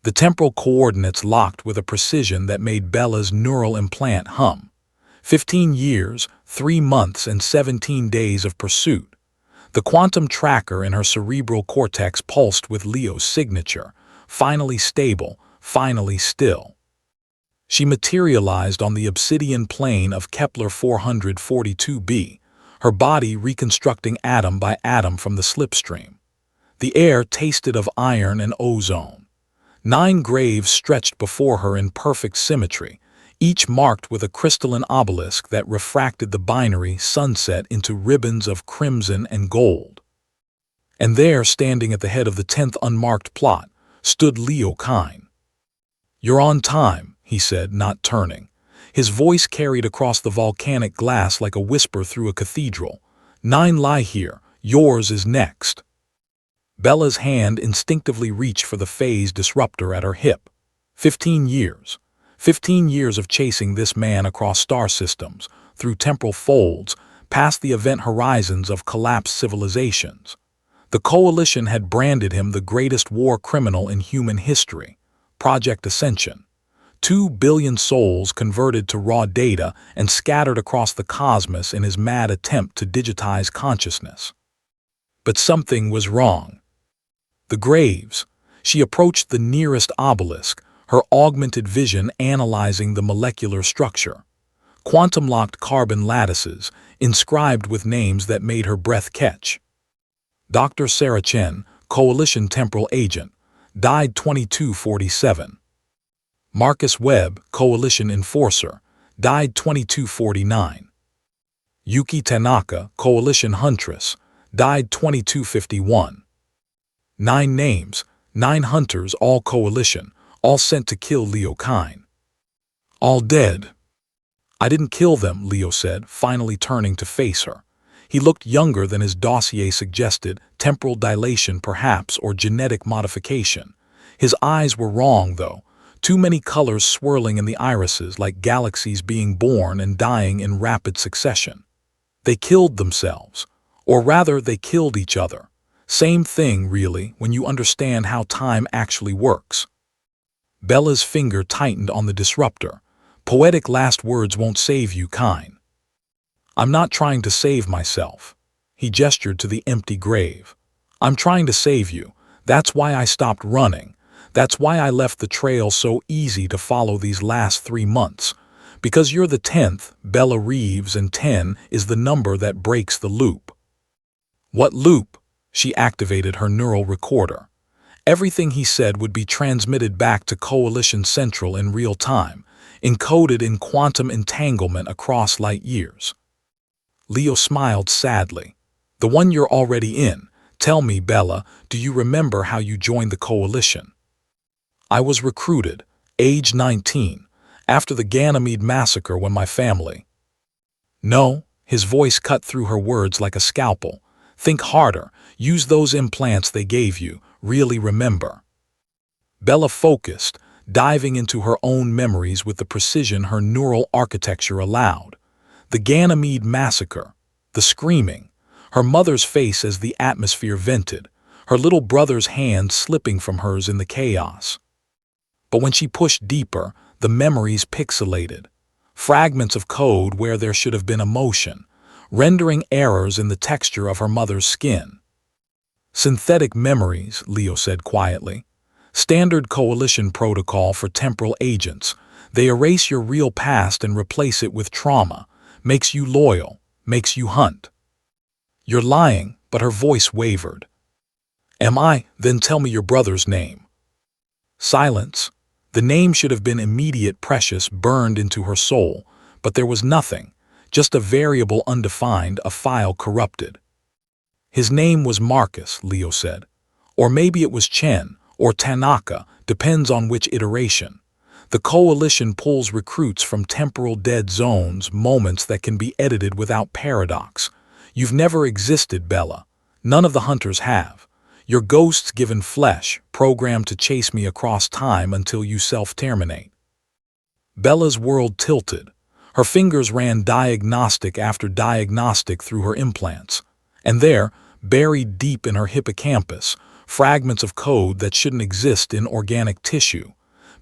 The temporal coordinates locked with a precision that made Bella's neural implant hum. 15 years, 3 months, and 17 days of pursuit. The quantum tracker in her cerebral cortex pulsed with Leo's signature, finally stable, finally still. She materialized on the obsidian plane of Kepler 442b, her body reconstructing atom by atom from the slipstream. The air tasted of iron and ozone. 9 graves stretched before her in perfect symmetry, each marked with a crystalline obelisk that refracted the binary sunset into ribbons of crimson and gold. And there, standing at the head of the 10th unmarked plot, stood Leo Kine. "You're on time," he said, not turning. His voice carried across the volcanic glass like a whisper through a cathedral. 9 lie here, yours is next. Bella's hand instinctively reached for the phase disruptor at her hip. 15 years. 15 years of chasing this man across star systems, through temporal folds, past the event horizons of collapsed civilizations. The Coalition had branded him the greatest war criminal in human history. Project Ascension. 2 billion souls converted to raw data and scattered across the cosmos in his mad attempt to digitize consciousness. But something was wrong. The graves. She approached the nearest obelisk, her augmented vision analyzing the molecular structure. Quantum-locked carbon lattices, inscribed with names that made her breath catch. Dr. Sarah Chen, Coalition Temporal Agent, died 2247. Marcus Webb, Coalition Enforcer, died 2249. Yuki Tanaka, Coalition Huntress, died 2251. 9 names, 9 hunters, all Coalition, all sent to kill Leo Kine. All dead. "I didn't kill them," Leo said, finally turning to face her. He looked younger than his dossier suggested, temporal dilation perhaps, or genetic modification. His eyes were wrong, though. Too many colors swirling in the irises like galaxies being born and dying in rapid succession. They killed themselves. Or rather, they killed each other. Same thing, really, when you understand how time actually works. Bella's finger tightened on the disruptor. "Poetic last words won't save you, Kine." "I'm not trying to save myself." He gestured to the empty grave. "I'm trying to save you. That's why I stopped running. That's why I left the trail so easy to follow these last 3 months. Because you're the 10th, Bella Reeves, and 10 is the number that breaks the loop." "What loop?" She activated her neural recorder. Everything he said would be transmitted back to Coalition Central in real time, encoded in quantum entanglement across light years. Leo smiled sadly. "The one you're already in. Tell me, Bella, do you remember how you joined the Coalition?" "I was recruited, age 19, after the Ganymede massacre when my family—" "No," his voice cut through her words like a scalpel. "Think harder. Use those implants they gave you. Really remember." Bella focused, diving into her own memories with the precision her neural architecture allowed. The Ganymede massacre, the screaming, her mother's face as the atmosphere vented, her little brother's hand slipping from hers in the chaos. But when she pushed deeper, the memories pixelated. Fragments of code where there should have been emotion, rendering errors in the texture of her mother's skin. "Synthetic memories," Leo said quietly. "Standard Coalition protocol for temporal agents. They erase your real past and replace it with trauma. Makes you loyal, makes you hunt." "You're lying," but her voice wavered. "Am I? Then tell me your brother's name." Silence. The name should have been immediate, precious, burned into her soul, but there was nothing, just a variable undefined, a file corrupted. "His name was Marcus," Leo said. "Or maybe it was Chen, or Tanaka, depends on which iteration. The Coalition pulls recruits from temporal dead zones, moments that can be edited without paradox. You've never existed, Bella. None of the hunters have. Your ghost's given flesh, programmed to chase me across time until you self-terminate." Bella's world tilted. Her fingers ran diagnostic after diagnostic through her implants. And there, buried deep in her hippocampus, fragments of code that shouldn't exist in organic tissue,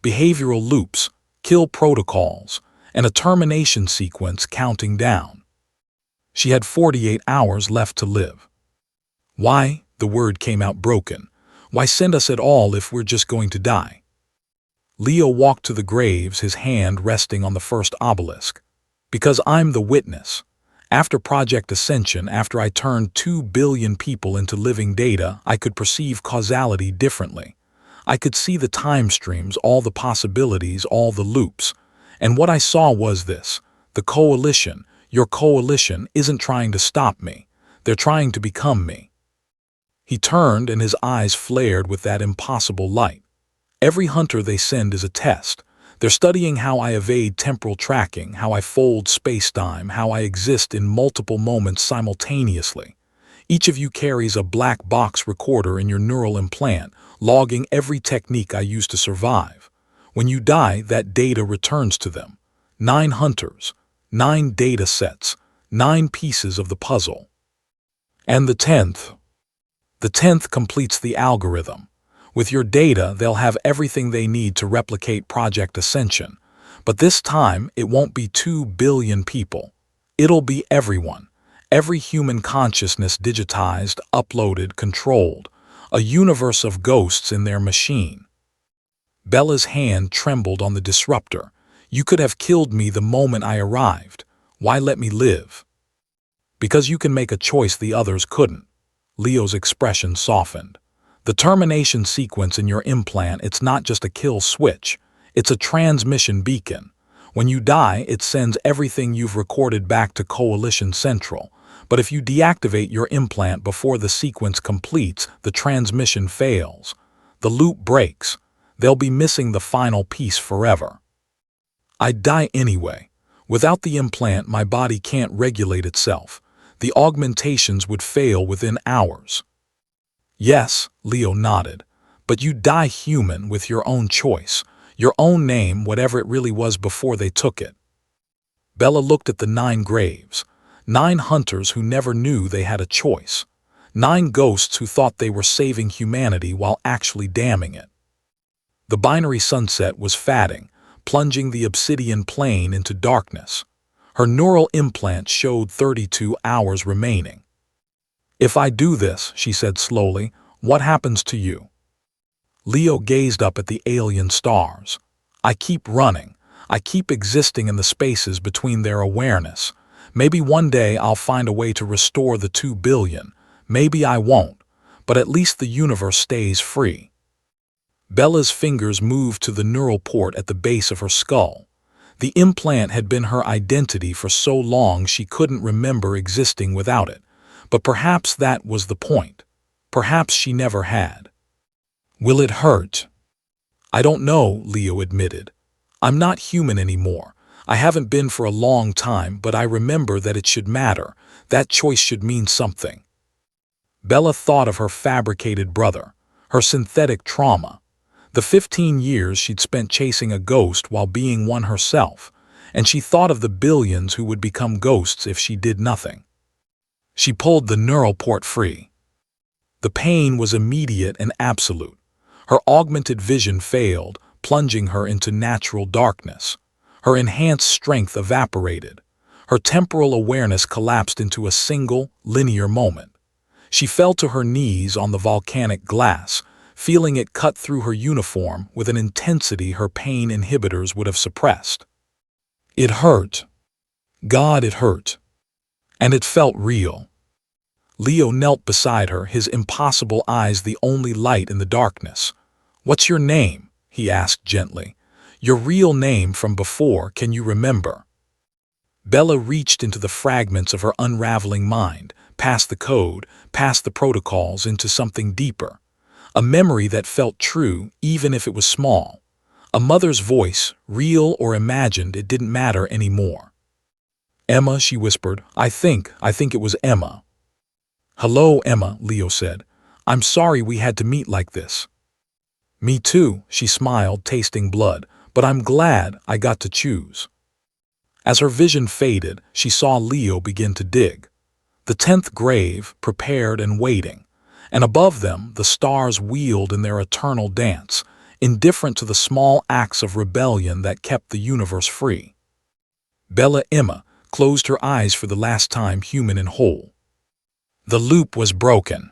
behavioral loops, kill protocols, and a termination sequence counting down. She had 48 hours left to live. Why? The word came out broken. Why send us at all if we're just going to die? Leo walked to the graves, his hand resting on the first obelisk. Because I'm the witness. After Project Ascension, after I turned 2 billion people into living data, I could perceive causality differently. I could see the time streams, all the possibilities, all the loops. And what I saw was this. The coalition, your coalition, isn't trying to stop me. They're trying to become me. He turned and his eyes flared with that impossible light. Every hunter they send is a test. They're studying how I evade temporal tracking, how I fold space-time, how I exist in multiple moments simultaneously. Each of you carries a black box recorder in your neural implant, logging every technique I use to survive. When you die, that data returns to them. 9 hunters, 9 data sets, 9 pieces of the puzzle. And the 10th? The 10th completes the algorithm. With your data, they'll have everything they need to replicate Project Ascension. But this time, it won't be 2 billion people. It'll be everyone. Every human consciousness digitized, uploaded, controlled. A universe of ghosts in their machine. Bella's hand trembled on the disruptor. You could have killed me the moment I arrived. Why let me live? Because you can make a choice the others couldn't. Leo's expression softened. The termination sequence in your implant, it's not just a kill switch. It's a transmission beacon. When you die, it sends everything you've recorded back to Coalition Central. But if you deactivate your implant before the sequence completes, the transmission fails. The loop breaks. They'll be missing the final piece forever. I'd die anyway. Without the implant, my body can't regulate itself. The augmentations would fail within hours. Yes, Leo nodded, but you die human with your own choice, your own name, whatever it really was before they took it. Bella looked at the 9 graves, 9 hunters who never knew they had a choice, 9 ghosts who thought they were saving humanity while actually damning it. The binary sunset was fading, plunging the obsidian plane into darkness. Her neural implant showed 32 hours remaining. If I do this, she said slowly, what happens to you? Leo gazed up at the alien stars. I keep running. I keep existing in the spaces between their awareness. Maybe one day I'll find a way to restore the 2 billion. Maybe I won't, but at least the universe stays free. Bella's fingers moved to the neural port at the base of her skull. The implant had been her identity for so long she couldn't remember existing without it. But perhaps that was the point. Perhaps she never had. Will it hurt? I don't know, Leo admitted. I'm not human anymore. I haven't been for a long time, but I remember that it should matter. That choice should mean something. Bella thought of her fabricated brother, her synthetic trauma, the 15 years she'd spent chasing a ghost while being one herself, and she thought of the billions who would become ghosts if she did nothing. She pulled the neural port free. The pain was immediate and absolute. Her augmented vision failed, plunging her into natural darkness. Her enhanced strength evaporated. Her temporal awareness collapsed into a single, linear moment. She fell to her knees on the volcanic glass, feeling it cut through her uniform with an intensity her pain inhibitors would have suppressed. It hurt. God, it hurt. And it felt real. Leo knelt beside her, his impossible eyes the only light in the darkness. What's your name? He asked gently. Your real name from before, can you remember? Bella reached into the fragments of her unraveling mind, past the code, past the protocols, into something deeper. A memory that felt true, even if it was small. A mother's voice, real or imagined, it didn't matter anymore. Emma, she whispered. I think it was Emma. Hello, Emma, Leo said. I'm sorry we had to meet like this. Me too, she smiled, tasting blood, but I'm glad I got to choose. As her vision faded, she saw Leo begin to dig. The 10th grave, prepared and waiting. and above them the stars wheeled in their eternal dance, indifferent to the small acts of rebellion that kept the universe free. Bella Emma closed her eyes for the last time, human and whole. The loop was broken.